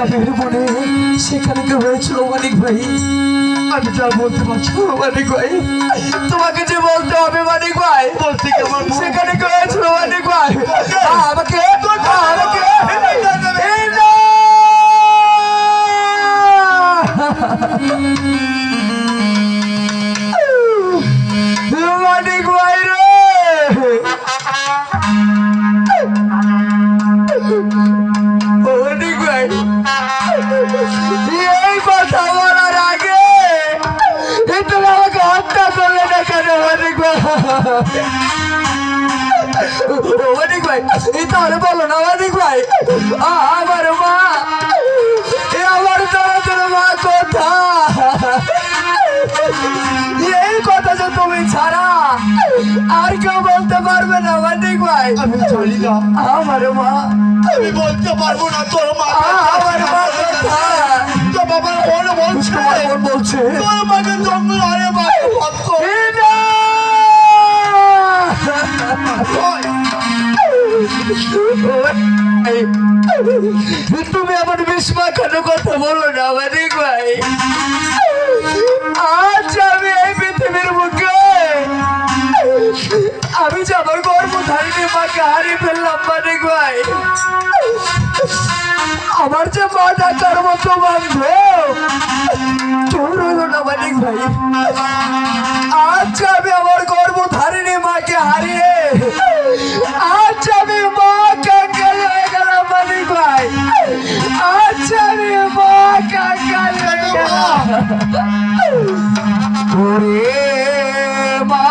কবির মনে সেখানে কি হয়েছিল মানিক ভাই? আমি তো আর বলতে পারছি না মানিক ভাই। তোমাকে যে বলতে হবে মানিক ভাই, বলতে কি আমার সেখানে কি হয়েছিল মানিক ভাই? আমাকে আমাকে এই না! মানিক ভাই রে, মানিক ভাই, এই কথা বলার আগে তুমি আমাকে হত্যা করলে না কেন মানিক ভাই? মানিক ভাই, এই তাহলে বলো না মানিক ভাই, আমার মা, আমার তোর মা কোথায়? এই কথা যে তুমি ছাড়া আর কেউ বলতে পারবে না মানিক ভাই। আমি জানি না আমার মা, আমি বলতে পারবো না তোর মা আমার মা কোথায়? তোর বাবার মনে বলছে তোমার বোন বলছে তোর মাকে জঙ্গল আরে বাবা ভাত কর। এই না! তুমি আমার বিস্মা কেন কথা বলো না মানিক ভাই? আজ আমি এই পৃথিবীর মুখে আমি যে আমার গর্ভধারিণী মাকে হারিয়ে ফেললাম মানিক ভাই। আমার যে মা ডাকার মতো বান্ধব তোর হলো না মানিক ভাই। আজ আমি আমার গর্ভধারিণী মাকে হারিয়ে আজ আমি মা কাঙ্গাল হয়ে গেলাম মানিক ভাই। আজ আমি মা কাঙ্গাল হয়ে গেলাম। ওরে মা